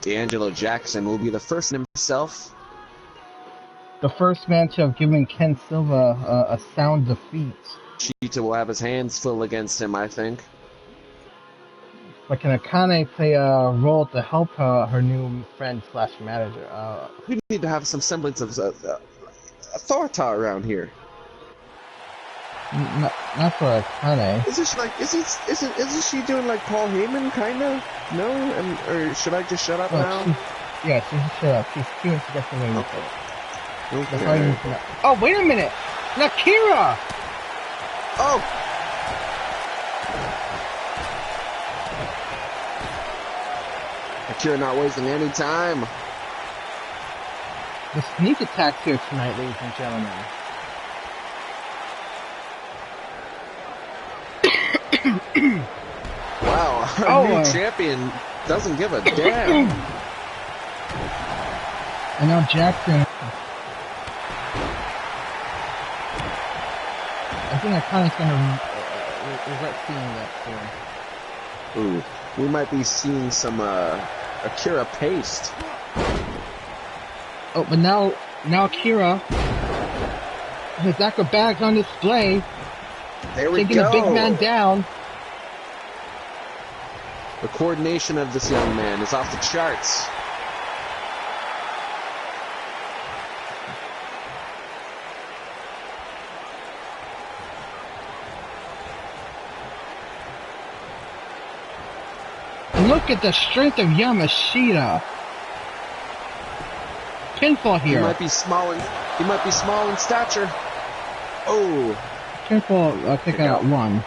D'Angelo Jackson will be the first himself. The first man to have given Ken Silva a sound defeat. Cheetah will have his hands full against him, I think. But can Akane play a role to help her new friend slash manager? We need to have some semblance of authority around here. Not for Akane. Isn't she doing like Paul Heyman kinda? No? Or should I just shut up now? She should shut up. She's cute and she gets the way with it. Okay. Oh, wait a minute! Nakira! Oh! Akira not wasting any time. The sneak attack here tonight, ladies and gentlemen. Wow, our new champion doesn't give a damn. And now Jackson. I think Akane's gonna regret seeing that soon. Ooh, we might be seeing some Akira paste. Oh, but now Akira, his acrobatics on display. There we taking go. a big man down. The coordination of this young man is off the charts. Look at the strength of Yamashita. Pinfall here. He might be small in stature. Oh. Pinfall kick out one.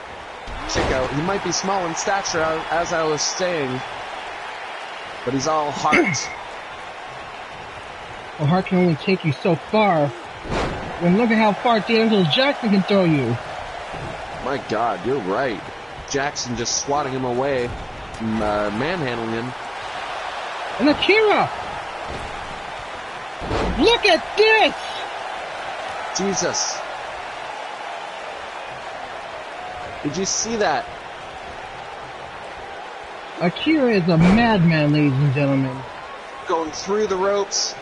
Kick out. He might be small in stature, as I was saying, but he's all heart. Well, heart can only take you so far. When look at how far D'Angelo Jackson can throw you. My God, you're right. Jackson just swatting him away. Manhandling him. And Akira! Look at this! Jesus. Did you see that? Akira is a madman, ladies and gentlemen. Going through the ropes.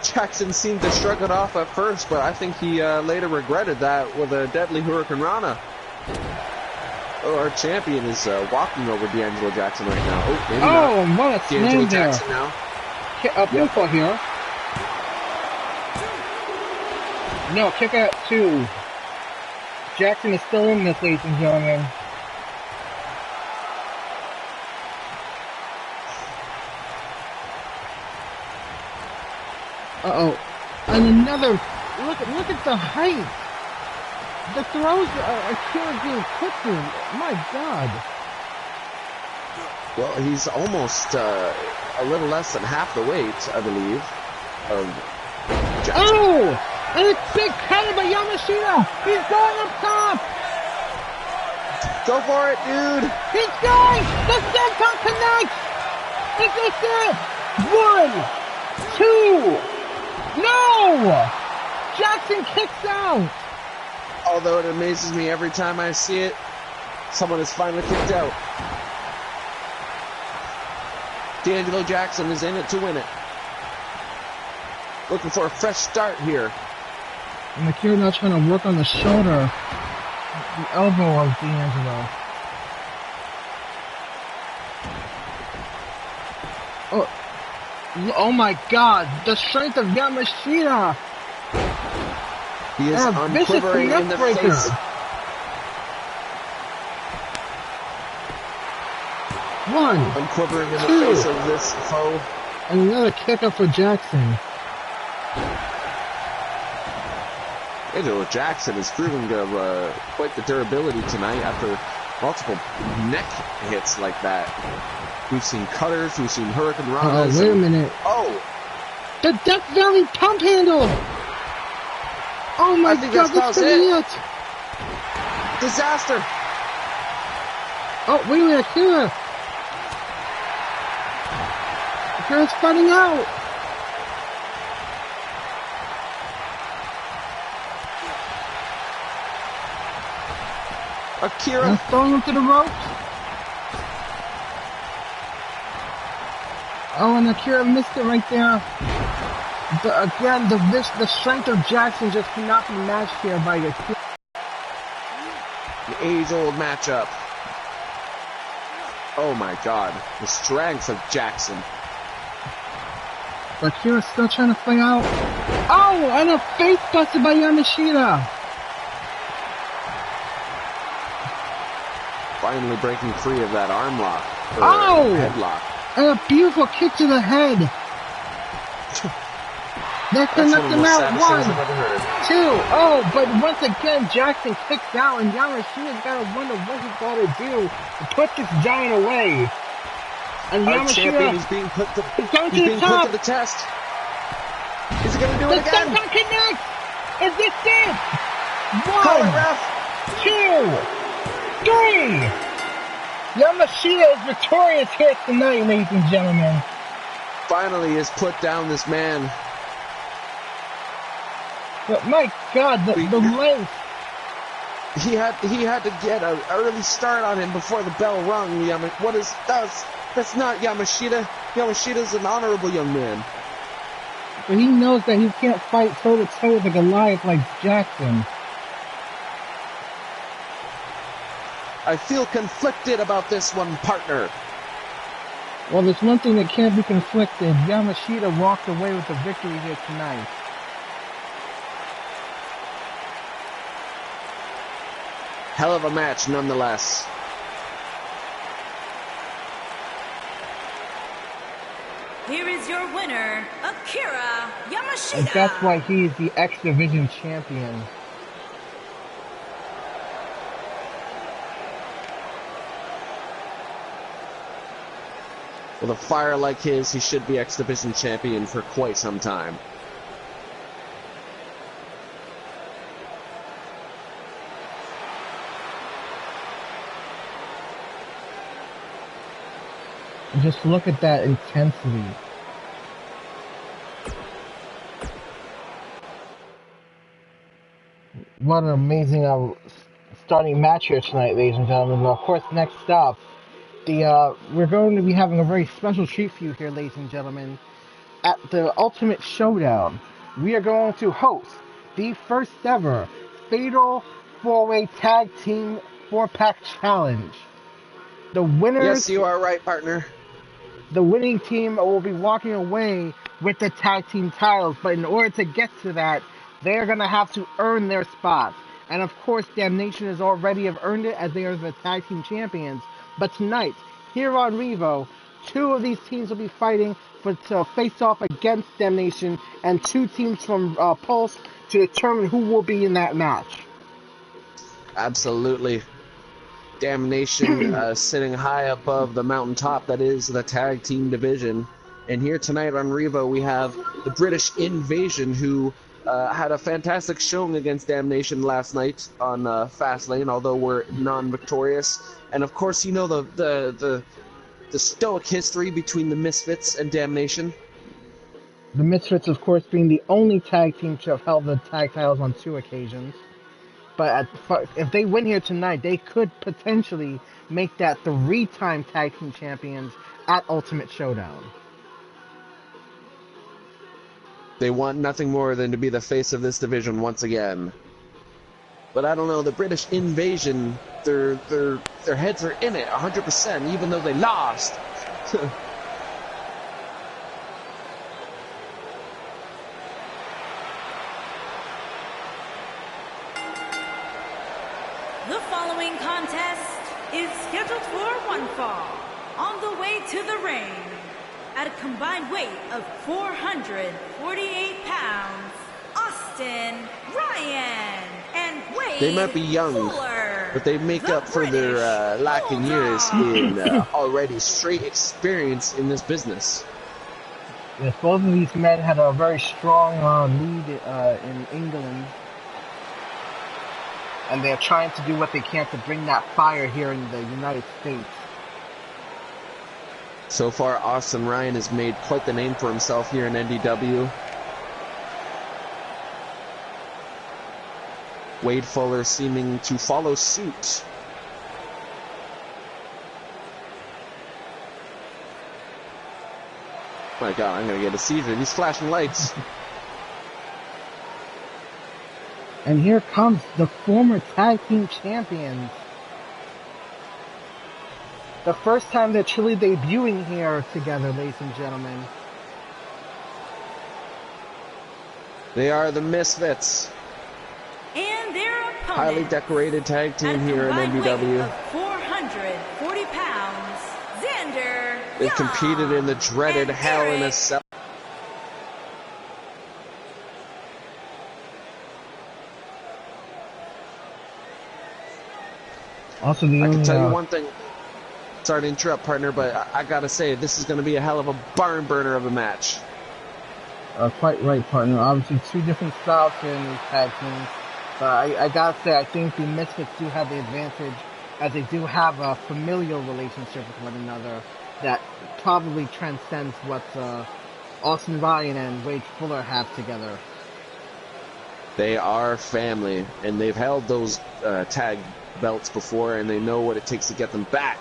Jackson seemed to shrug it off at first, but I think he later regretted that with a deadly Hurricane Rana. Oh, our champion is walking over D'Angelo Jackson right now. Oh, maybe not. What a D'Angelo slam there. Jackson now. Pinfall here. No, kick out two. Jackson is still in this, ladies and gentlemen. And another. Look at the height. The throws are being put through. My God. Well, he's almost a little less than half the weight, I believe, of Jackson. Oh! And a big cutter by Yamashita! He's going up top! Go for it, dude! He's going! The senton connects! Is this it? 1, 2... No! Jackson kicks out! Although it amazes me every time I see it, someone is finally kicked out. D'Angelo Jackson is in it to win it. Looking for a fresh start here. And Akira now trying to work on the shoulder, the elbow of D'Angelo. Oh my God! The strength of Yamashita! He is unquivering in the face. One. Unquivering in the face of this foe. And another kick up for Jackson. Angelo Jackson is proving to have quite the durability tonight after multiple neck hits like that. We've seen cutters, we've seen Hurricane Ranas. Wait a minute. Oh! The Death Valley pump handle! Oh my God, that's it! Disaster! Oh, wait a minute, Akira! Akira's fighting out! Akira! And throwing him to the ropes. Oh, and Akira missed it right there. Again, the strength of Jackson just cannot be matched here by Akira. The age-old matchup. Oh my god, the strength of Jackson. But Akira's still trying to play out. Oh, and a face busted by Yamashita. Finally breaking free of that arm lock. Oh! Headlock. And a beautiful kick to the head. That's knocked him out. 1, 2. Oh, but once again, Jackson kicks out, and Yamashita's got to wonder what he's got to do to put this giant away. And Our champion is being put to the test. Is he going to do it again? The connect. Is this it? 1, 2, 3. Yamashita is victorious here tonight, ladies and gentlemen. Finally has put down this man. But my God, the length. He had to get an early start on him before the bell rung. That's not Yamashita. Yamashita's an honorable young man. But he knows that he can't fight toe-to-toe with a Goliath like Jackson. I feel conflicted about this one, partner. Well, there's one thing that can't be conflicted. Yamashita walked away with the victory here tonight. Hell of a match, nonetheless. Here is your winner, Akira Yamashita. And that's why he's the X Division champion. With a fire like his, he should be X Division champion for quite some time. Just look at that intensity. What an amazing starting match here tonight, ladies and gentlemen. Of course, next up, we're going to be having a very special treat for you here, ladies and gentlemen. At the Ultimate Showdown, we are going to host the first ever Fatal 4-Way Tag Team 4-Pack Challenge. The winners... Yes, you are right, partner. The winning team will be walking away with the tag team titles, but in order to get to that, they're going to have to earn their spots. And of course, Damnation has already have earned it as they are the tag team champions. But tonight, here on Revo, 2 of these teams will be fighting to face off against Damnation, and 2 teams from Pulse to determine who will be in that match. Absolutely. Damnation sitting high above the mountaintop that is the tag team division. And here tonight on Revo we have the British Invasion, who had a fantastic showing against Damnation last night on Fastlane, although we're non-victorious. And of course, you know the stoic history between the Misfits and Damnation. The Misfits, of course, being the only tag team to have held the tag titles on 2 occasions. But if they win here tonight, they could potentially make that 3-time tag team champions at Ultimate Showdown. They want nothing more than to be the face of this division once again. But I don't know, the British Invasion, their heads are in it 100%, even though they lost. The following contest is scheduled for one fall. On the way to the ring, at a combined weight of 448 pounds, Austin Ryan and Wade They might be young, Fuller, but they make up for their lack in years in already straight experience in this business. Yes, both of these men had a very strong lead in England. And they're trying to do what they can to bring that fire here in the United States. So far, Austin Ryan has made quite the name for himself here in NDW. Wade Fuller seeming to follow suit. My God, I'm gonna get a seizure. These flashing lights. And here comes the former tag team champions. The first time they're truly debuting here together, ladies and gentlemen. They are the Misfits. And their opponent, Highly decorated tag team here in NDW. Of 440 pounds, Xander They've Young competed in the dreaded and Hell in a Derek Cell. Also, the I only, can tell you one thing. Sorry to interrupt, partner, but I gotta say, this is gonna be a hell of a barn burner of a match. Quite right, partner. Obviously, two different styles here in these tag teams. But I gotta say, I think the Misfits do have the advantage, as they do have a familial relationship with one another that probably transcends what Austin Ryan and Wade Fuller have together. They are family, and they've held those tag belts before, and they know what it takes to get them back.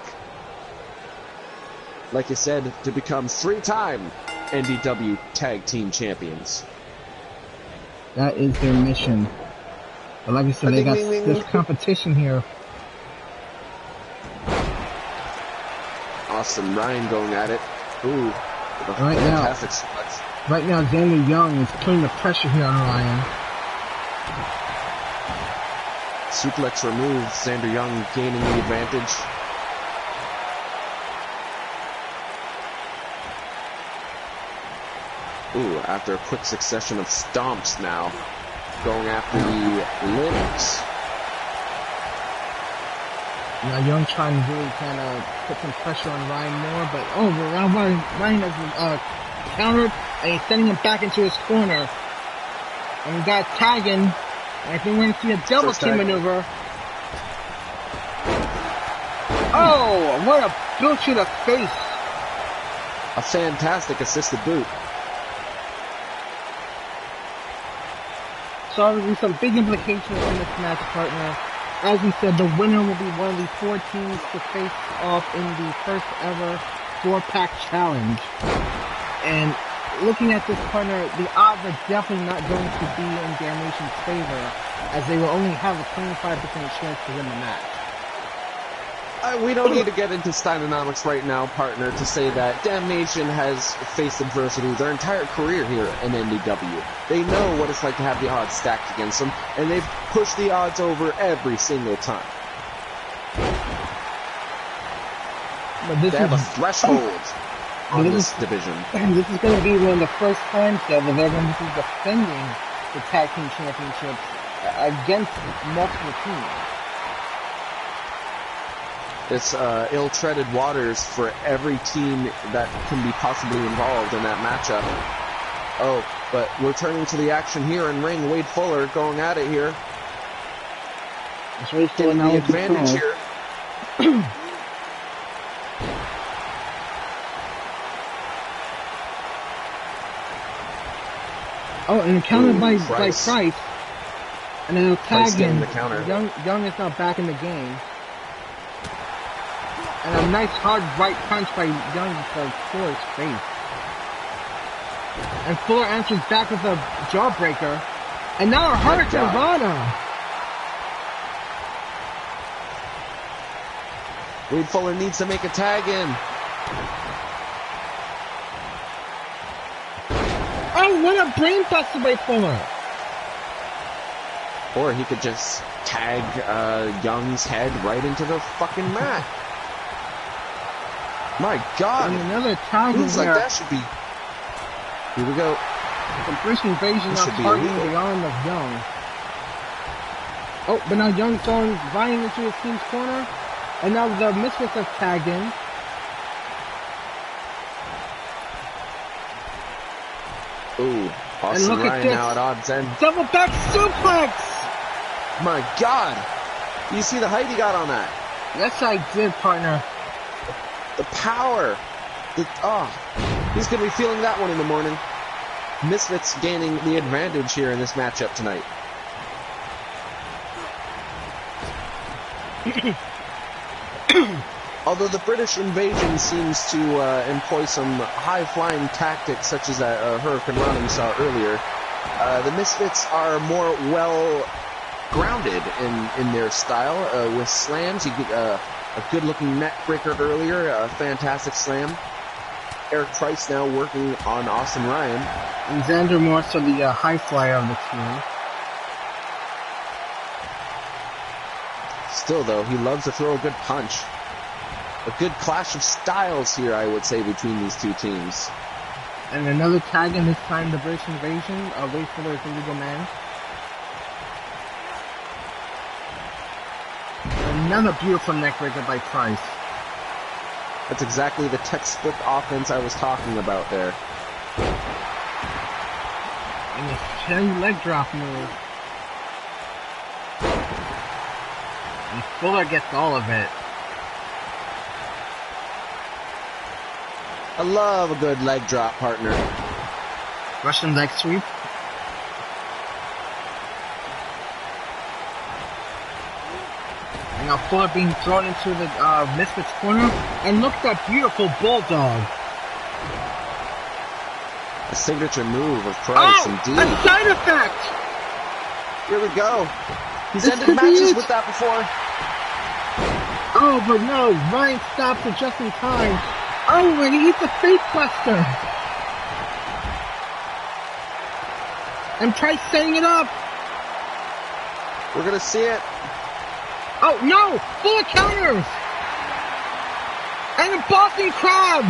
Like I said, to become 3-time NDW Tag Team Champions. That is their mission. But like I said, they got this competition here. Austin Ryan going at it. Ooh, fantastic suplex. Right now, Xander Young is putting the pressure here on Ryan. Suplex removed, Xander Young gaining the advantage. Ooh, after a quick succession of stomps now, going after the limbs. Now Young trying to really kind of put some pressure on Ryan more, but Ryan has countered, and he's sending him back into his corner. And we got tagging. I think we're going to see a double team maneuver. Oh, what a boot to the face. A fantastic assisted boot. So obviously some big implications in this match, partner. As we said, the winner will be one of the 4 teams to face off in the first ever 4-pack challenge. And looking at this, partner, the odds are definitely not going to be in Damnation's favor, as they will only have a 25% chance to win the match. We don't need to get into Steinomics right now, partner, to say that Damnation has faced adversity their entire career here in NDW. They know what it's like to have the odds stacked against them, and they've pushed the odds over every single time. But this they have a threshold on this division. This is going to be one of the first times that they're going to be defending the Tag Team Championships against multiple teams. It's ill-treaded waters for every team that can be possibly involved in that matchup. Oh, but we're turning to the action here in ring. Wade Fuller going at it here. Getting the advantage here. Oh, and countered by Price. And then tagging. The counter. Young is now back in the game. And a nice hard right punch by Young to Fuller's face. And Fuller answers back with a jawbreaker. And now a Hurricane Rana. Wade Fuller needs to make a tag in. Oh, what a brain buster by Fuller. Or he could just tag Young's head right into the fucking mat. My God. And another tag in like that should be. Here we go. The first invasion of targeting the arm of Young. Oh, but now Young's going Ryan into his team's corner. And now the Misfits have tagged in. Ooh, Austin Ryan now at odds end. Double back suplex! My God! You see the height he got on that? Yes, I did, partner. The power. He's going to be feeling that one in the morning. Misfits gaining the advantage here in this matchup tonight. Although the British invasion seems to employ some high-flying tactics, such as that Hurricane Rana we saw earlier, the Misfits are more well-grounded in their style. With slams, you get a good-looking neck breaker earlier, a fantastic slam. Eric Price now working on Austin Ryan. And Xander Morse are the high flyer of the team. Still, though, he loves to throw a good punch. A good clash of styles here, I would say, between these two teams. And another tag in this time, the British invasion. Wade Fuller's illegal man. Another beautiful neckbreaker by Price. That's exactly the textbook offense I was talking about there. And a heavy leg drop move. And Fuller gets all of it. I love a good leg drop, partner. Russian leg sweep. And now Fuller being thrown into the Misfits corner. And look at that beautiful bulldog. A signature move of Price, indeed. A side effect! Here we go. He's This ended could be matches it. with that before. Oh, but no, Ryan stops it just in time. Oh, and he hits a face buster. And Price setting it up. We're gonna see it. Oh, no! Full of counters! And a Boston Crab!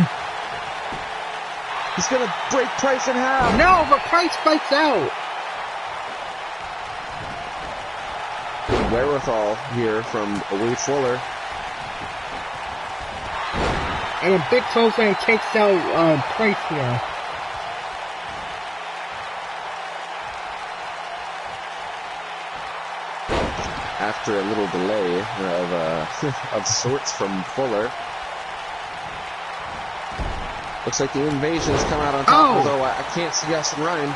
He's gonna break Price in half. No, but Price fights out. Good wherewithal here from Wade Fuller. And a big toe slam takes out Price here. After a little delay of sorts from Fuller. Looks like the invasion has come out on top, although I can't see Austin Ryan.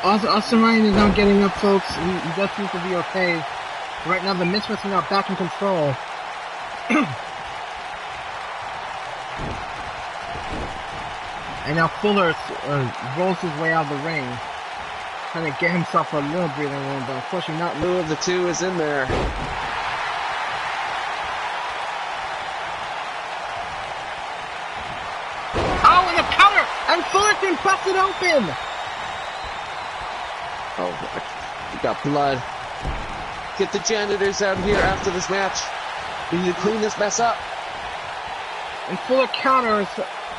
Austin Ryan is not getting up, folks. He does seem to be okay. Right now, the Misfits are now back in control. And now Fuller rolls his way out of the ring, trying to get himself a little breathing room, but unfortunately not. Two of the two is in there. Oh, and a counter! And Fuller's been busted open! Oh, we got blood. Get the janitors out here after this match. We need to clean this mess up. And Fuller counters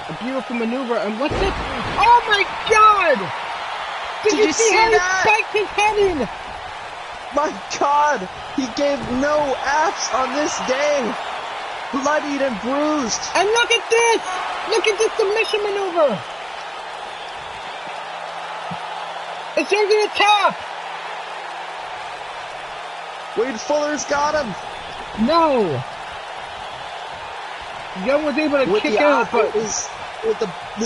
a beautiful maneuver, and what's this? Oh my god! Did you see how he spiked his head in? My god! He gave no F's on this day! Bloodied and bruised! And look at this! Look at this submission maneuver! It's over the top! Wade Fuller's got him! No! Young was able to kick out, but with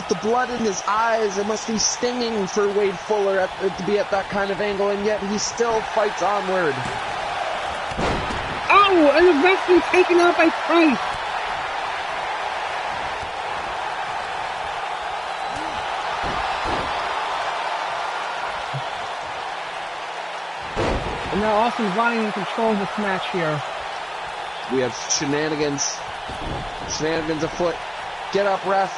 the blood in his eyes, it must be stinging for Wade Fuller to be at that kind of angle, and yet he still fights onward. Oh, and the wrestling taken out by Price. And now Austin Ryan in control of this match here. We have shenanigans. Shenanigans afoot. Get up, ref.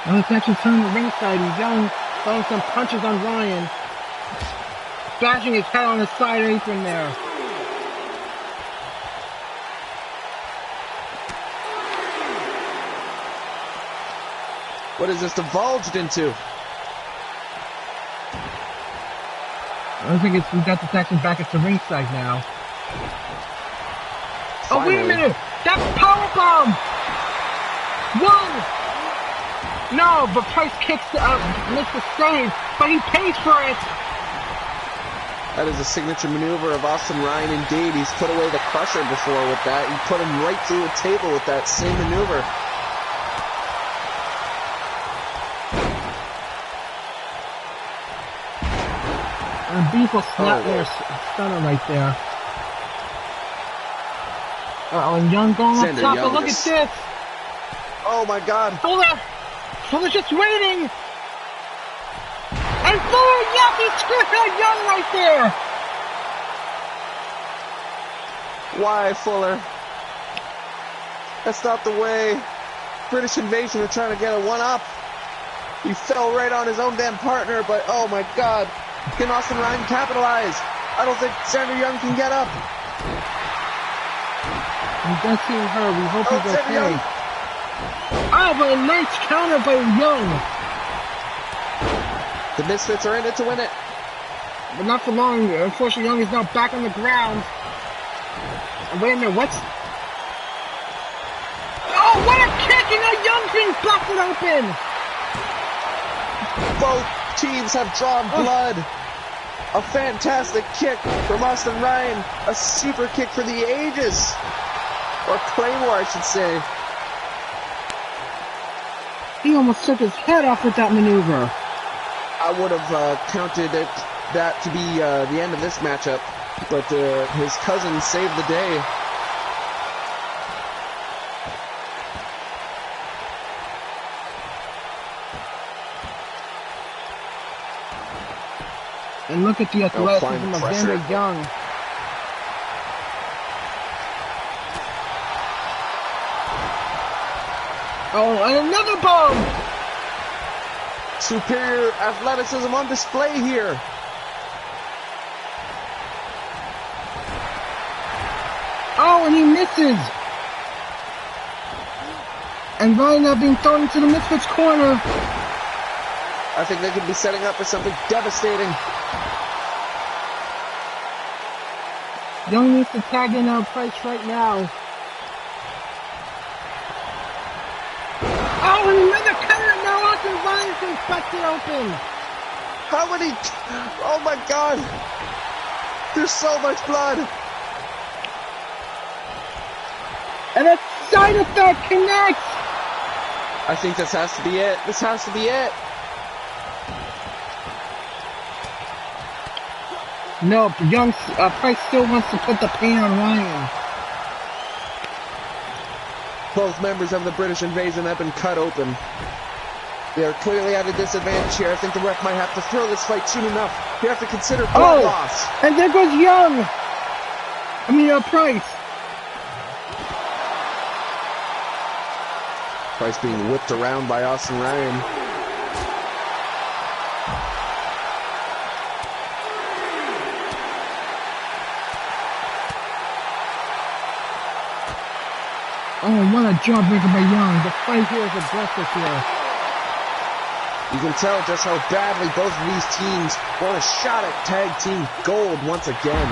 Now let's actually turn the ringside and Young throwing some punches on Ryan. Bashing his head on his side apron there. What is this divulged into? I think we got this action back at the ringside now. Finally. Oh, wait a minute! That's powerbomb! Whoa! No, but Price kicks missed the save, but he pays for it! That is a signature maneuver of Austin Ryan indeed. He's put away the Crusher before with that. He put him right through a table with that same maneuver. And a beautiful snap there, stunner right there. Uh-oh, and Young going up Xander top, Young but look at is- this. Oh my God. Fuller's just waiting. And Fuller, yes, he screwed out Young right there. Why, Fuller? That's not the way. British Invasion are trying to get a one-up. He fell right on his own damn partner, but oh my God. Can Austin Ryan capitalize? I don't think Xander Young can get up. He does seem hurt. We hope he's Xander okay. Young. Oh, but a nice counter by Young. The Misfits are in it to win it. But not for long. Unfortunately, Young is now back on the ground. And wait a minute, what's... Oh, what a kick! And now Young's being busted open! Both teams have drawn blood. A fantastic kick from Austin Ryan. A super kick for the ages. Or Claymore, I should say. He almost took his head off with that maneuver. I would have counted that to be the end of this matchup, but his cousin saved the day. And look at the athleticism applying of pressure. Xander Young. Oh, and another bomb! Superior athleticism on display here. Oh, and he misses! And Ryan now being thrown into the Misfits corner. I think they could be setting up for something devastating. Young needs to tag in Price right now. Oh, and another cutter! Now Austin Ryan's been busted open! How many? Oh my God! There's so much blood. And a side effect connects! I think this has to be it. This has to be it. No, Young Price still wants to put the pain on Ryan. Both members of the British Invasion have been cut open. They are clearly at a disadvantage here. I think the ref might have to throw this fight soon enough. You have to consider blood loss. And there goes Young! Price. Price being whipped around by Austin Ryan. Oh, what a jawbreaker by Young. The fight here is aggressive here. You can tell just how badly both of these teams want a shot at tag team gold once again.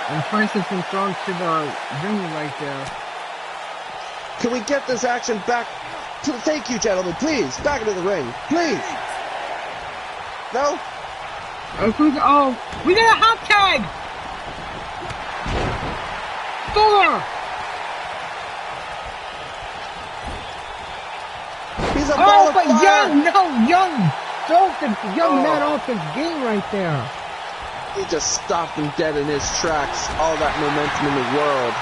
And Price has been thrown to the ring right there. Can we get this action back to the... Thank you, gentlemen. Please, back into the ring. Please. No? Oh, we got a hot tag! Fuller! He's a ball of but fire. Young drove the young man off his game right there. He just stopped him dead in his tracks. All that momentum in the world.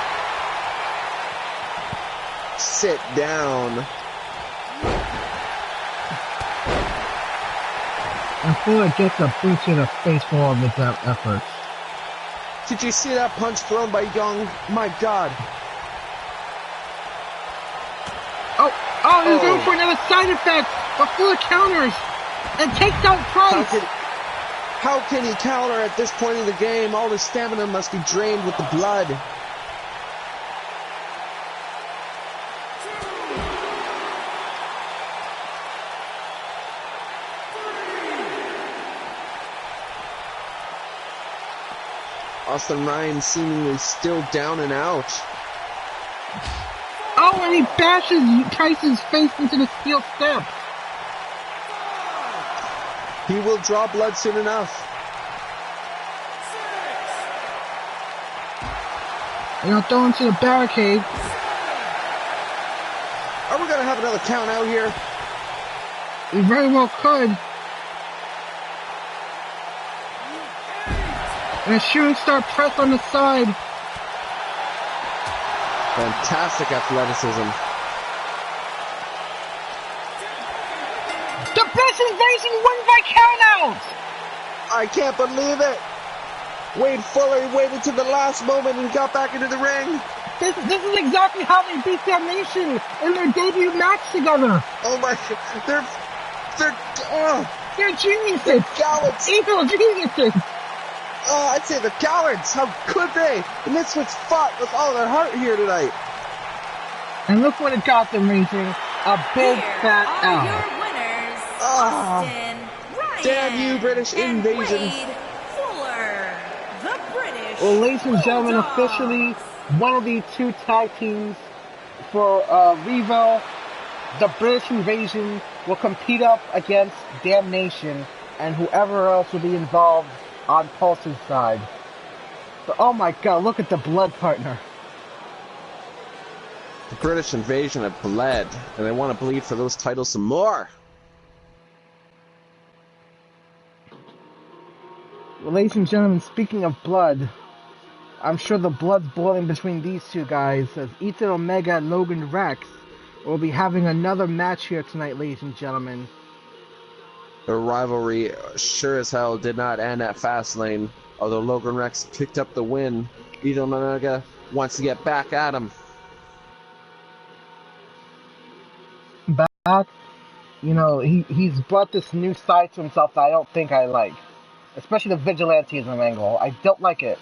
Sit down. And Fuller gets a boot to the face for all of his efforts. Did you see that punch thrown by Young? My God. Oh, he's going for another side effect, but Fuller counters and takes out Price. How can he counter at this point in the game? All his stamina must be drained with the blood. Austin Ryan seemingly still down and out. Oh, and he bashes Price's face into the steel step. He will draw blood soon enough. And I'll throw him to the barricade. Are we going to have another count out here? We very well could. And a shooting star press on the side. Fantastic athleticism. The British Invasion won by countout! I can't believe it. Wade Fuller waited to the last moment and got back into the ring. This is exactly how they beat Damnation in their debut match together. Oh my, They're geniuses. they're cowards. Evil geniuses. I'd say they're cowards. How could they? The Misfits fought with all their heart here tonight. And look what it got them, Raging. A big fat Are L. your winners, Ah. Austin, Ryan, Damn you, British and invasion. Wade Fuller, the British Well, ladies and gentlemen, Bulldogs. officially one of the two tag teams for Revo, the British Invasion, will compete up against Damnation and whoever else will be involved on Pulse's side. But oh my god, look at the blood partner. The British Invasion have bled, and they want to bleed for those titles some more. Well, ladies and gentlemen, speaking of blood, I'm sure the blood's boiling between these two guys as Ethan Omega and Logan Rex will be having another match here tonight, ladies and gentlemen. The rivalry sure as hell did not end at Fastlane, although Logan Rex picked up the win. Ethan Omega wants to get back at him. Back, you know, he's brought this new side to himself that I don't think I like. Especially the vigilantism angle. I don't like it.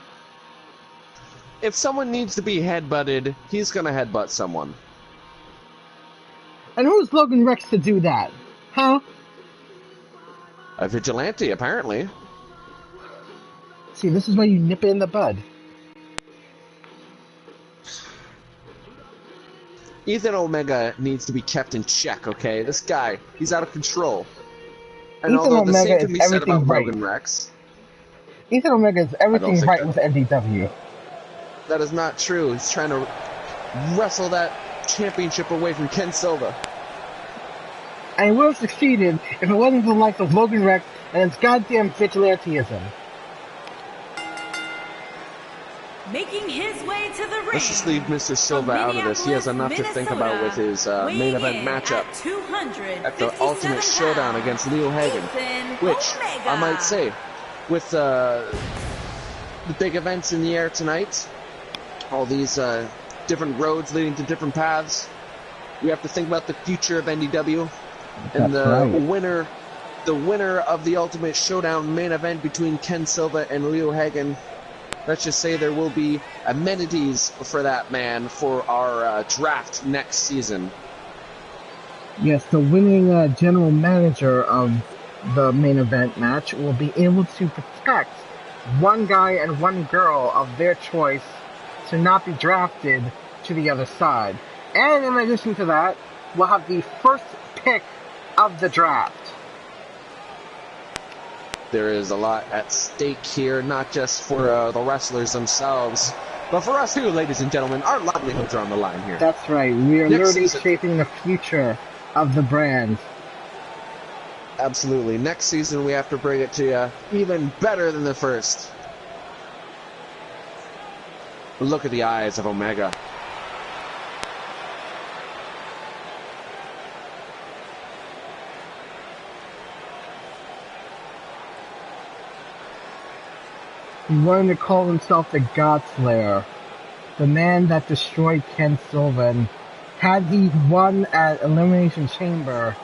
If someone needs to be headbutted, he's gonna headbutt someone. And who's Logan Rex to do that? Huh? A vigilante, apparently. See, this is why you nip it in the bud. Ethan Omega needs to be kept in check, okay? This guy, he's out of control. And Ethan although the same Omega can is be said everything about right. Logan Rex, Ethan Omega is everything think right that- with NDW. that is not true. He's trying to wrestle that championship away from Ken Silva. And he would have succeeded if it wasn't for the likes of Logan Rex and his goddamn vigilantism. Making his way to the ring. Let's just leave Mr. Silva out of this. He has enough to think about with his main event matchup at the Ultimate Showdown against Leo Hagen. Which, I might say, with the big events in the air tonight, all these different roads leading to different paths, we have to think about the future of NDW. And the winner of the Ultimate Showdown main event between Ken Silva and Leo Hagen, let's just say there will be amenities for that man for our draft next season. Yes, the winning general manager of the main event match will be able to protect one guy and one girl of their choice to not be drafted to the other side. And in addition to that, we'll have the first pick of the draft. There is a lot at stake here, not just for the wrestlers themselves, but for us too, ladies and gentlemen. Our livelihoods are on the line here. That's right. We are Next literally season. shaping the future of the brand. Absolutely. Next season, we have to bring it to you even better than the first. Look at the eyes of Omega. He wanted to call himself the Godslayer, the man that destroyed Ken Silva. And had he won at Elimination Chamber,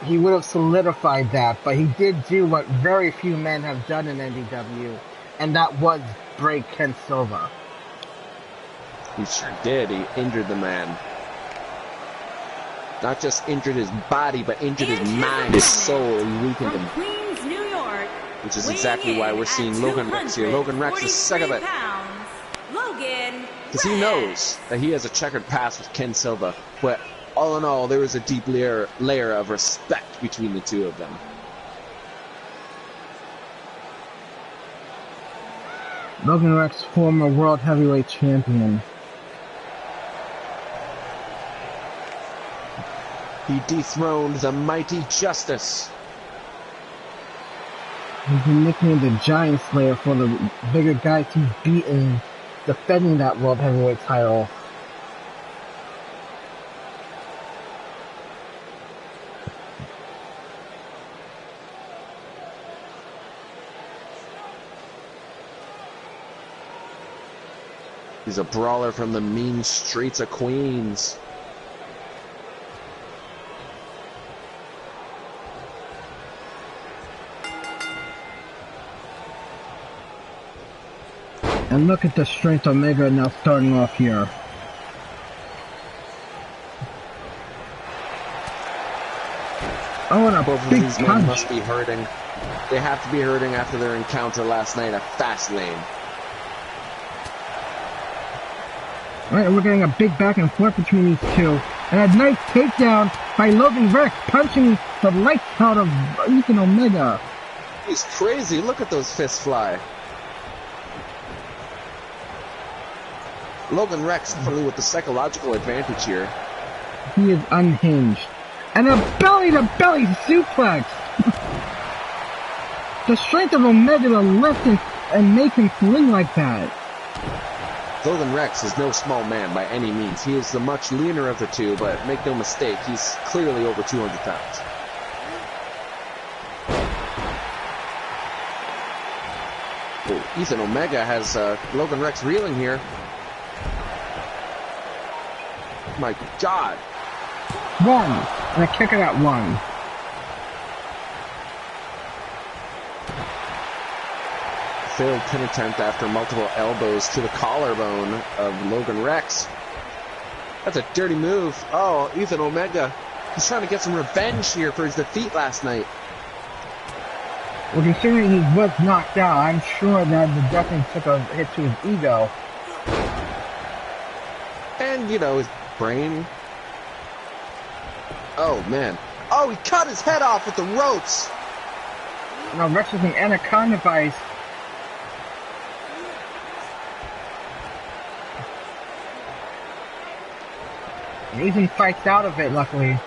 he would have solidified that. But he did do what very few men have done in NDW, and that was break Ken Silva. He sure did. He injured the man. Not just injured his body, but injured his mind, his soul. He weakened From him. Queens, New York, Which is exactly why we're seeing Logan Rex here. Logan Rex is sick of it. Logan Because he knows that he has a checkered past with Ken Silva. But all in all, there is a deep layer of respect between the two of them. Logan Rex, former World Heavyweight Champion. He dethroned the mighty Justice. He's been nicknamed the Giant Slayer for the bigger guys he's beaten defending that World Heavyweight title. He's a brawler from the mean streets of Queens. And look at the strength Omega now starting off here. Oh, and a both big of these punch. men must be hurting. They have to be hurting after their encounter last night at Fastlane. Alright, we're getting a big back and forth between these two. And a nice takedown by Logan Rex, punching the lights out of Ethan Omega. He's crazy. Look at those fists fly. Logan Rex definitely with the psychological advantage here. He is unhinged. And a belly-to-belly suplex! The strength of Omega to lift and make him fling like that. Logan Rex is no small man by any means. He is the much leaner of the two, but make no mistake, he's clearly over 200 pounds. Oh, Ethan Omega has Logan Rex reeling here. My God. One. And a kick at one. Failed pin attempt after multiple elbows to the collarbone of Logan Rex. That's a dirty move. Oh, Ethan Omega. He's trying to get some revenge here for his defeat last night. Well, considering he was knocked out, I'm sure that it definitely took a hit to his ego. And, you know, his brain. Oh, man. Oh, he cut his head off with the ropes. Now, Rex is an anaconda vice. And Ethan fights out of it, luckily.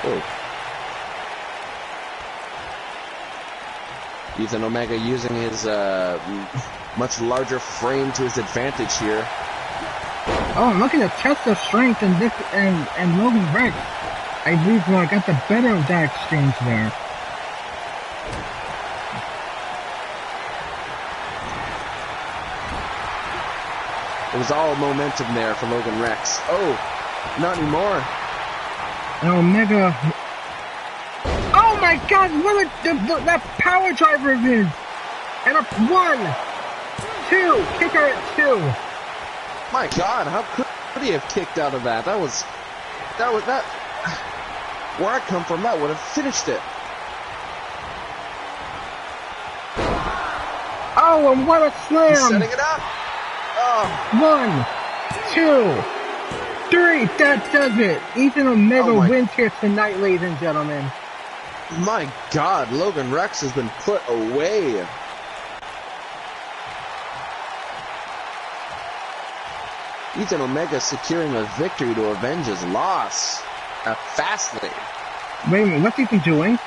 Oh. Ethan Omega using his much larger frame to his advantage here. Oh, look at the test of strength and Logan Rex. I believe got the better of that exchange there. It was all momentum there for Logan Rex. Oh, not anymore. And Omega. Oh my God! What that power driver of his! And a 1, 2, kick out at 2. My God, how could he have kicked out of that? That was where I come from. That would have finished it. Oh, and what a slam! He's setting it up. Oh. 1, 2, 3. That does it. Ethan Omega wins here tonight, ladies and gentlemen. My God, Logan Rex has been put away. Ethan Omega securing a victory to avenge his loss at Fastlane. Wait a minute, what's Ethan doing?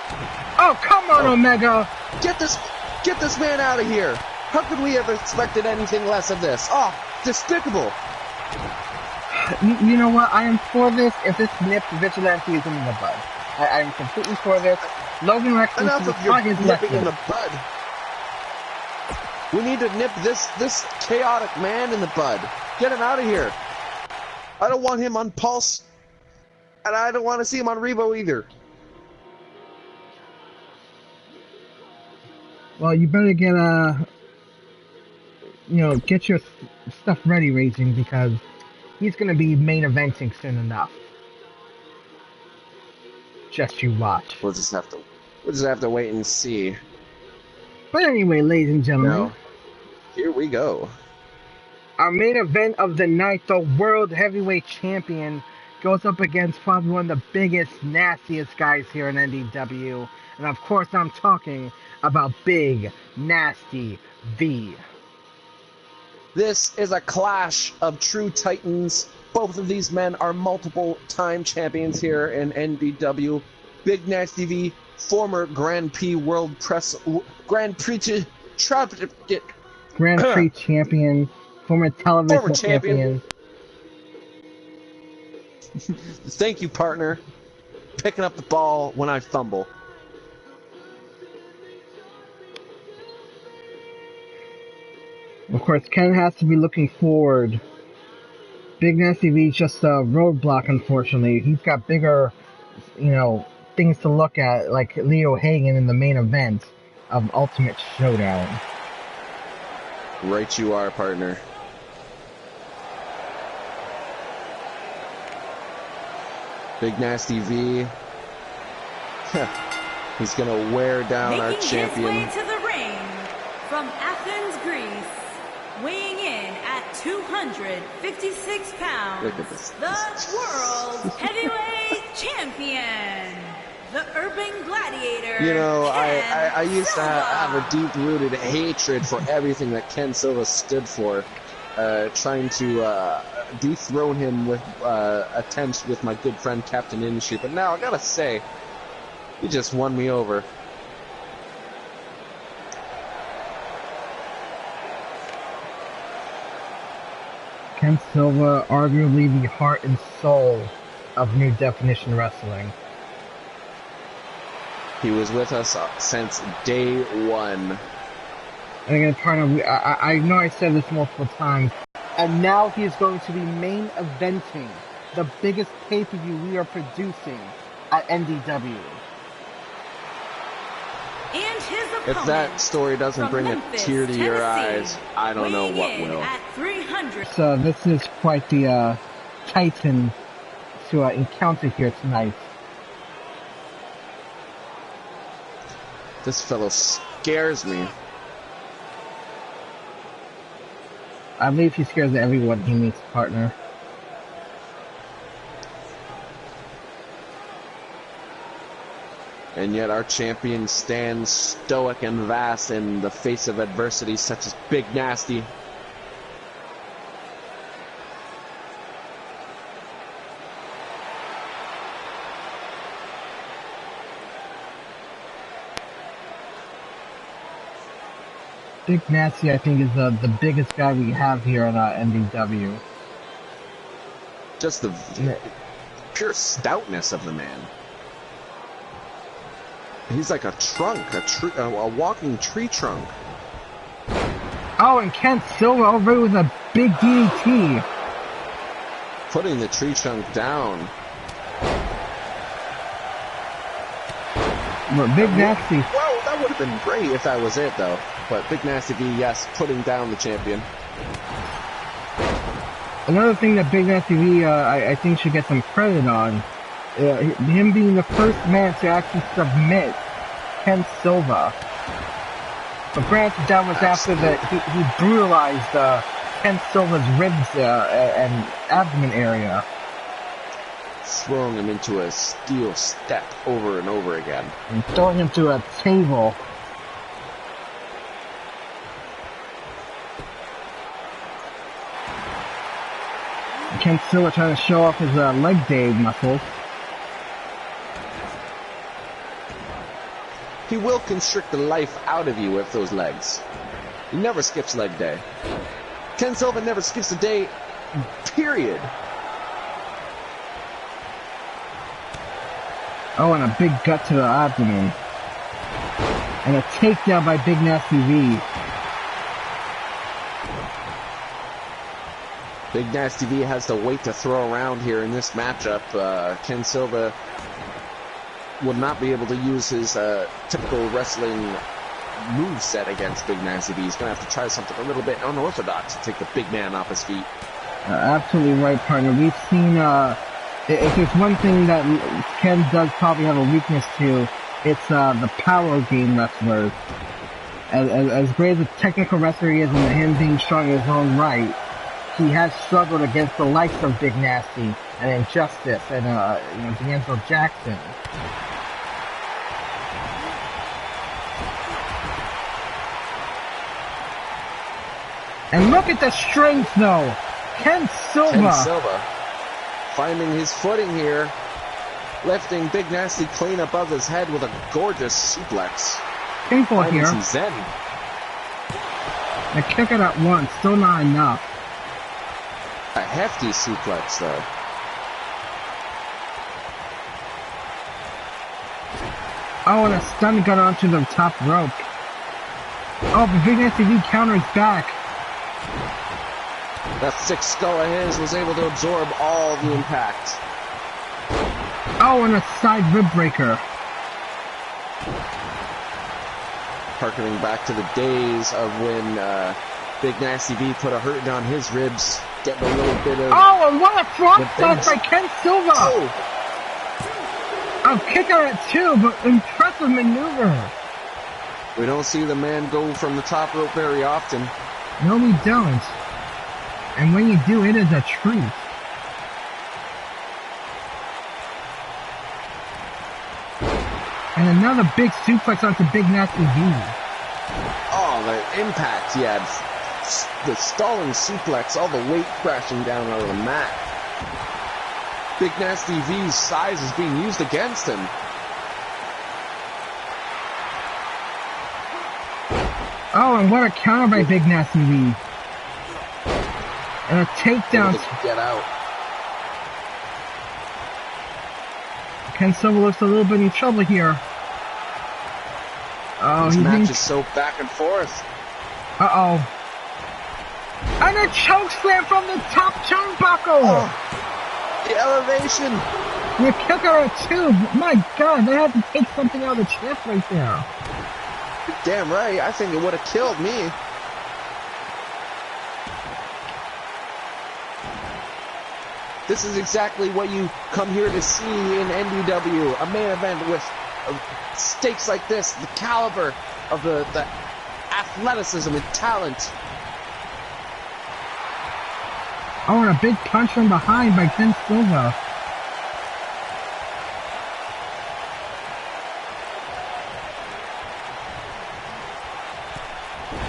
Oh, come on, Omega! Get this man out of here! How could we have expected anything less of this? Oh, despicable! You know what? I am for this if this nips vigilantism in the bud. I am completely for this. Logan Rex needs to try his nipping in the bud. We need to nip this chaotic man in the bud. Get him out of here. I don't want him on Pulse, and I don't want to see him on Revo either. Well, you better get your stuff ready, Raging, because he's going to be main eventing soon enough. Just you watch. We'll just have to wait and see. But anyway, ladies and gentlemen, now, here we go. Our main event of the night, the World Heavyweight Champion, goes up against probably one of the biggest, nastiest guys here in NDW. And of course, I'm talking about Big Nasty V. This is a clash of true titans Both of these men are multiple-time champions here in NDW. Big Nasty V, former Grand Prix World Press... Grand Prix champion, former television champion. Thank you, partner. Picking up the ball when I fumble. Of course, Ken has to be looking forward. Big Nasty V's just a roadblock, unfortunately. He's got bigger, things to look at, like Leo Hagen in the main event of Ultimate Showdown. Right you are, partner. Big Nasty V. He's gonna wear down our champion. Making his way to the ring from Athens, Greece, weighing in at 256 pounds. Look at this. The world heavyweight champion, the urban gladiator. You know, I used to have a deep-rooted hatred for everything that Ken Silva stood for, trying to dethrone him with attempts with my good friend Captain Industry, but now I gotta say, he just won me over. Ken Silva, arguably the heart and soul of New Definition Wrestling. He was with us since day one. And again, partner, I know I said this multiple times, and now he is going to be main eventing the biggest pay-per-view we are producing at NDW. And his opponent, if that story doesn't bring Memphis, a tear to your Tennessee, eyes, I don't know what will. At 300. So this is quite the titan to encounter here tonight. This fellow scares me. I believe he scares everyone he meets, partner. And yet our champion stands stoic and vast in the face of adversity such as Big Nasty. Big Nasty, I think, is the biggest guy we have here on NDW. Just the pure stoutness of the man. He's like a trunk, a walking tree trunk. Oh, and Ken Silva over with a big DDT. Putting the tree trunk down. But Big Nasty. Well, that would have been great if that was it, though. But Big Nasty V, yes, putting down the champion. Another thing that Big Nasty V, I think, should get some credit on, him being the first man to actually submit Ken Silva. But granted, that was after he brutalized Ken Silva's ribs and abdomen area. Throwing him into a steel step over and over again. And throwing him to a table. Ken Silva trying to show off his leg day muscles. He will constrict the life out of you with those legs. He never skips leg day. Ken Silva never skips a day, period. Oh, and a big gut to the abdomen. And a takedown by Big Nasty V. Big Nasty V has the weight to throw around here in this matchup. Ken Silva will not be able to use his typical wrestling moveset against Big Nasty V. He's going to have to try something a little bit unorthodox to take the big man off his feet. Absolutely right, partner. We've seen, if there's one thing that Ken does probably have a weakness to, it's the power game wrestlers. As great as a technical wrestler he is, and him being strong in his own right, he has struggled against the likes of Big Nasty and Injustice and D'Angelo Jackson. And look at the strength, though. Ken Silva. finding his footing here. Lifting Big Nasty clean above his head with a gorgeous suplex. Painful Finding here. some zen. I kick it at once, still not enough. A hefty suplex, though. Oh, and a stun gun onto the top rope. Oh, but Big Nasty V counters back. That thick skull of his was able to absorb all the impact. Oh, and a side rib breaker. Harkening back to the days of when Big Nasty V put a hurt on his ribs, getting a little bit of... Oh, and what a frog splash by Ken Silva! Oh! I'll kick her at 2, but impressive maneuver. We don't see the man go from the top rope very often. No, we don't. And when you do, it is a treat. And another big suplex onto Big Nasty V. Oh, the impact he had. The stalling suplex, all the weight crashing down out of the mat. Big Nasty V's size is being used against him. Oh, and what a counter by Big Nasty V. And a takedown. Get out. Ken Silva looks a little bit in trouble here. Oh, this match is so back and forth. Uh-oh. And a choke slam from the top turnbuckle! Oh, the elevation! You kick her at 2. My God, they had to take something out of the chest right there. You're damn right. I think it would have killed me. This is exactly what you come here to see in NDW. A main event with stakes like this, the caliber of the athleticism and talent. Oh, and a big punch from behind by Ken Silva.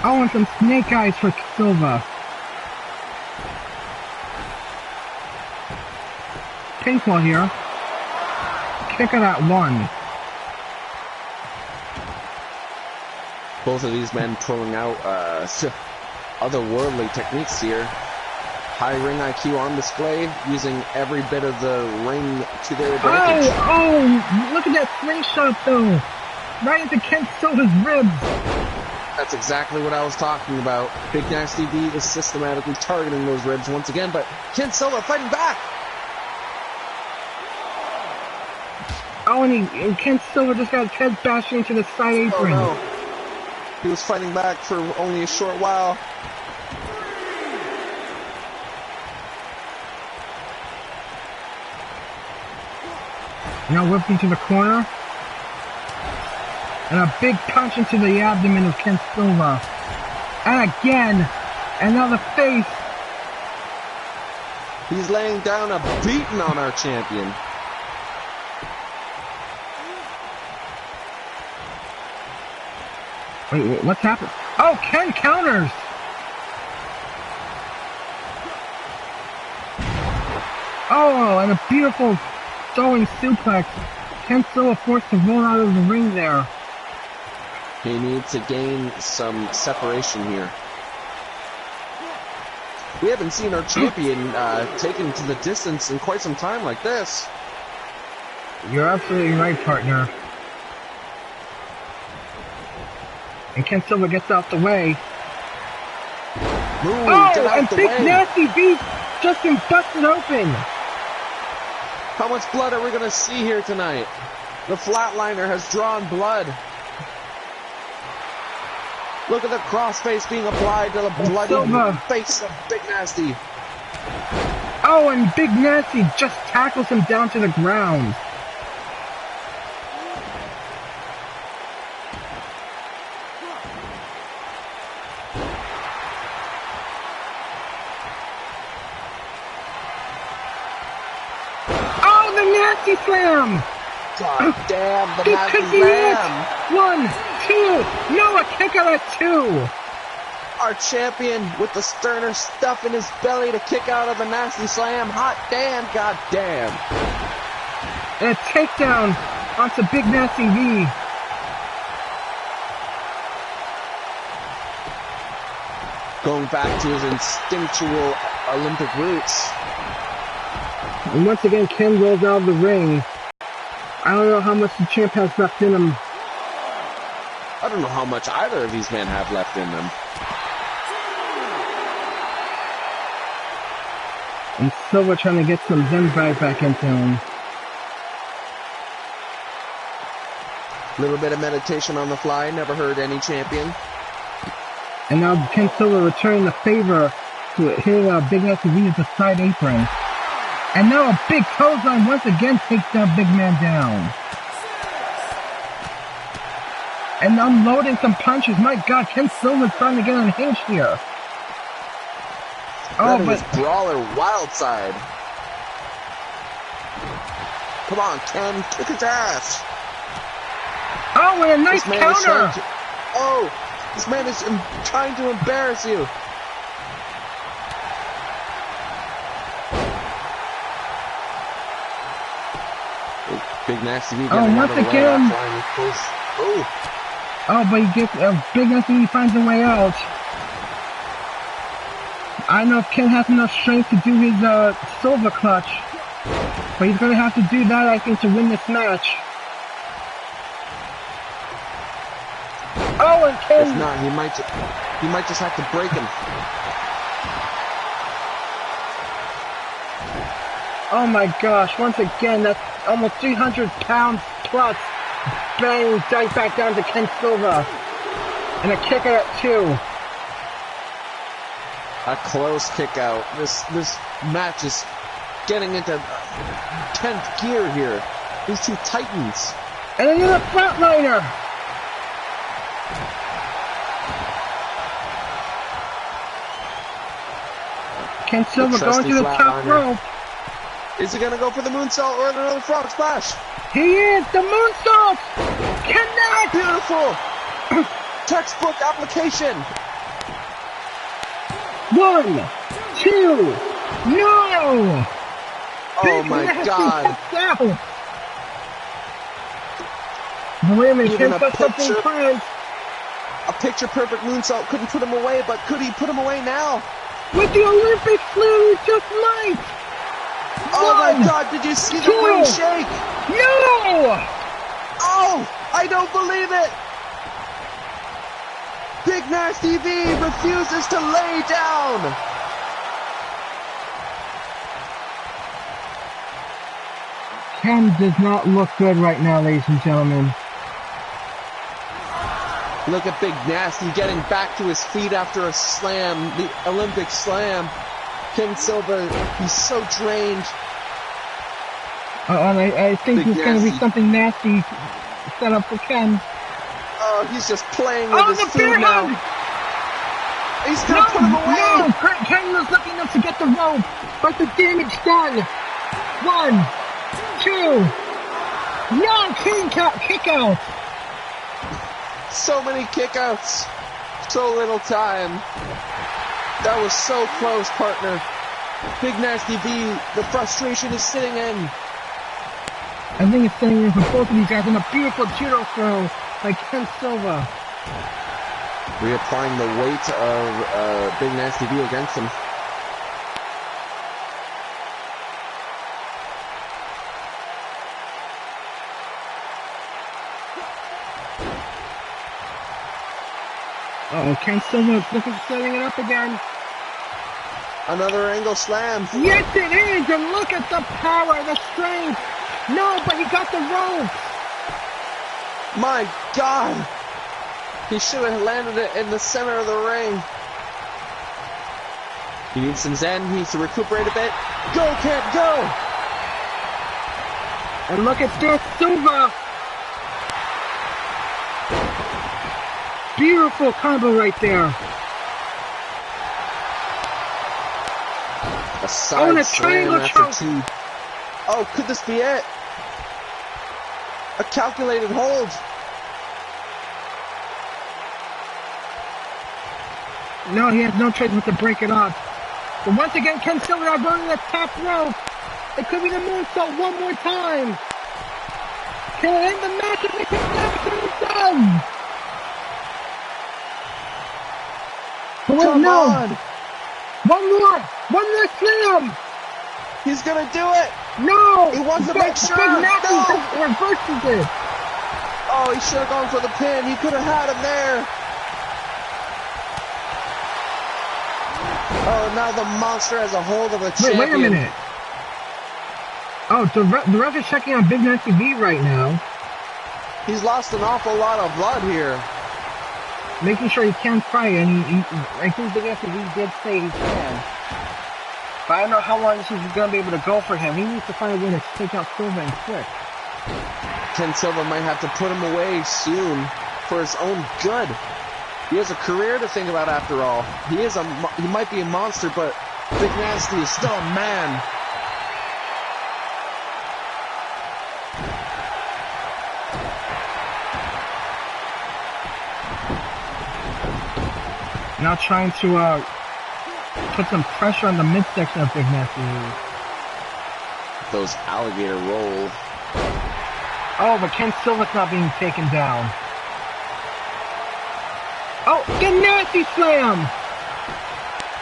Oh, and some snake eyes for Silva. Pinfall here. Kick it at 1. Both of these men throwing out otherworldly techniques here. High ring IQ on display, using every bit of the ring to their advantage. Oh, look at that slingshot though. Right into Ken Silva's ribs. That's exactly what I was talking about. Big Nasty V is systematically targeting those ribs once again, but Ken Silva fighting back. Oh, and Ken Silva just got his head bashed into the side apron. Oh, no. He was fighting back for only a short while. Now whipped into the corner. And a big punch into the abdomen of Ken Silva. And again, another face. He's laying down a beating on our champion. Wait, what's happened? Oh, Ken counters! Oh, and a beautiful throwing suplex. Ken Silva forced to roll out of the ring there. He needs to gain some separation here. We haven't seen our champion taken to the distance in quite some time like this. You're absolutely right, partner. And Ken Silva gets out the way. Move, oh, get out and the Big way. Nasty V just been busted open. How much blood are we going to see here tonight? The flatliner has drawn blood. Look at the crossface being applied to the bloody face of Big Nasty. Oh, and Big Nasty just tackles him down to the ground. Oh, the Nasty Slam! God damn, the This Nasty could be it! Slam! 1, 2, no, a kick out at 2! Our champion with the sterner stuff in his belly to kick out of a nasty slam. Hot damn, god damn. And a takedown onto Big Nasty V. Going back to his instinctual Olympic roots. And once again, Ken rolls out of the ring. I don't know how much the champ has left in him. I don't know how much either of these men have left in them. And Silva trying to get some zen vibe back into him. Little bit of meditation on the fly, never hurt any champion. And now Ken Silva returning the favor to hitting Big Nasty V with the side apron. And now a big clothesline once again takes that big man down. And unloading some punches. My God, Ken Silva's trying to get unhinged here. Oh, but brawler wild side. Come on, Ken, kick his ass. Oh, and a nice counter. This man is trying to embarrass you. Big Nasty V. Once again. But he gets Big Nasty V finds a way out. I don't know if Ken has enough strength to do his Silva clutch, but he's going to have to do that, I think, to win this match. Oh, and Ken... If not, he might just have to break him. Oh my gosh, once again, that's almost 300 pounds plus. Bang, dive back down to Ken Silva. And a kick out at 2. A close kick out. This match is getting into 10th gear here. These two titans. And another flatliner. Ken Silva going to the top rope. Is he going to go for the moonsault or another frog splash? He is! The moonsault! Connect! Beautiful! Textbook application! 1, 2, no! Oh my god! Wait a minute, Ken got something planned. A picture-perfect moonsault couldn't put him away, but could he put him away now? With the Olympic flu, just might! Oh my god, did you see the ring shake? No! Oh, I don't believe it! Big Nasty V refuses to lay down! Ken does not look good right now, ladies and gentlemen. Look at Big Nasty getting back to his feet after a slam, the Olympic slam. Ken Silva, he's so drained. And I think there's going to be something nasty set up for Ken. Oh, he's just playing with his food now. He's going to put him away. No, Ken was lucky enough to get the rope, but the damage done. 1, 2, no, kick out. So many kickouts, so little time. That was so close, partner. Big Nasty V, the frustration is sitting in. I think it's sitting in for both of these guys, and a beautiful judo throw by Ken Silva. Reapplying the weight of Big Nasty V against him. Uh-oh, Ken Silva setting it up again. Another angle slam. Yes, it is, and look at the power, the strength. No, but he got the rope. My God. He should have landed it in the center of the ring. He needs some zen. He needs to recuperate a bit. Go, Ken, go! And look at this, Silva. Beautiful combo right there. A side a slam triangle choke. after 2. Oh, could this be it? A calculated hold. No, he has no choice but to break it off. But once again, Ken Silver now going to the top rope. It could be the moonsault one more time. Can it end the match if they can get done? But wait, Come no. on! One more slam. He's gonna do it! No. He wants to make sure. Big Nasty No! reverses it. Oh, he should have gone for the pin. He could have had him there. Oh, now the monster has a hold of the champion. Wait a minute. Oh, the ref is checking on Big Nasty V right now. He's lost an awful lot of blood here. Making sure he can't fight, and I think Big Nasty V did say he can. But I don't know how long this is going to be able to go for him. He needs to find a way to take out Silva and quick. Ken Silva might have to put him away soon for his own good. He has a career to think about after all. He might be a monster, but Big Nasty is still a man. Now trying to put some pressure on the midsection of Big Nasty. Those alligator rolls. Oh, but Ken Silva's not being taken down. Oh, the Nasty Slam!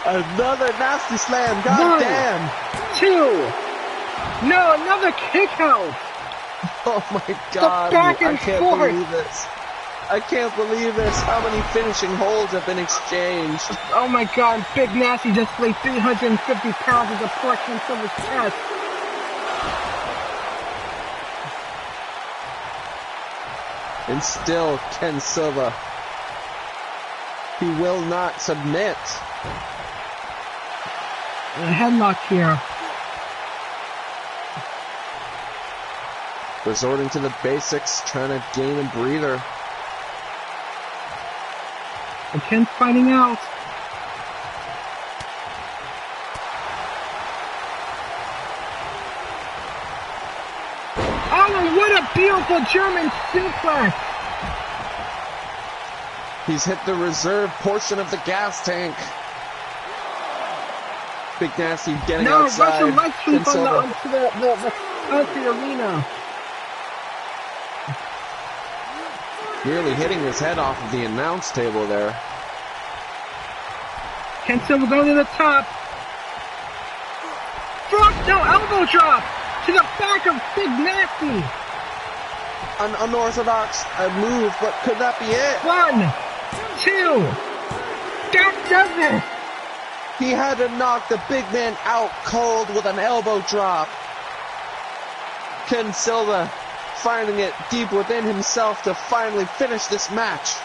Another nasty slam, god damn! 2! No, another kick out! Oh my god, I can't believe this. I can't believe this. How many finishing holds have been exchanged? Oh my god, Big Nasty just laid 350 pounds into poor Ken Silva's chest. And still, Ken Silva, he will not submit. A headlock here. Resorting to the basics, trying to gain a breather. And Ken's fighting out. Oh, what a beautiful German suplex! He's hit the reserve portion of the gas tank. Big Nasty getting outside. Russian leg sweep onto the arena. Nearly hitting his head off of the announce table there. Ken Silva going to the top. No, elbow drop to the back of Big Nasty. An unorthodox move, but could that be it? 1, 2. That does it. He had to knock the big man out cold with an elbow drop. Ken Silva finding it deep within himself to finally finish this match.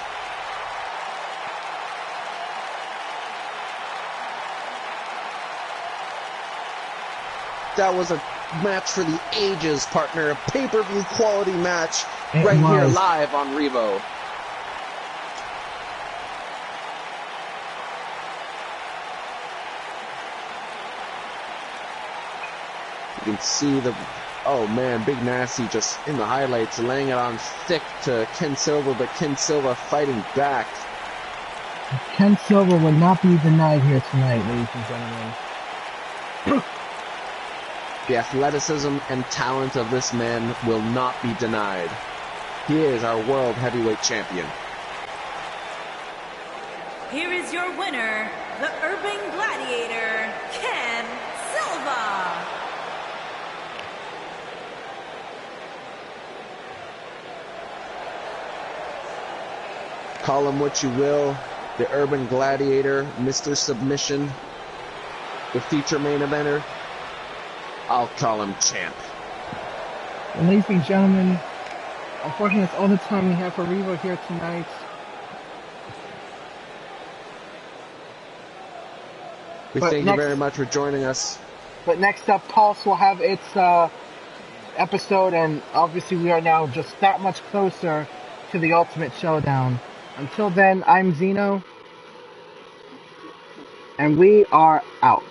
That was a match for the ages, partner. A pay-per-view quality match right here live on Revo. You can see the, oh man, Big Nasty just in the highlights laying it on thick to Ken Silva, but Ken Silva fighting back. Ken Silva will not be denied here tonight, ladies and gentlemen. The athleticism and talent of this man will not be denied. He is our world heavyweight champion. Here is your winner, the Urban Gladiator, Ken Silva. Call him what you will, the Urban Gladiator, Mr. Submission, the feature main eventer. I'll call him champ. Well, ladies and gentlemen, unfortunately that's all the time we have for Revo here tonight. We thank you very much for joining us. But next up, Pulse will have its episode, and obviously we are now just that much closer to the Ultimate Showdown. Until then, I'm Xeno, and we are out.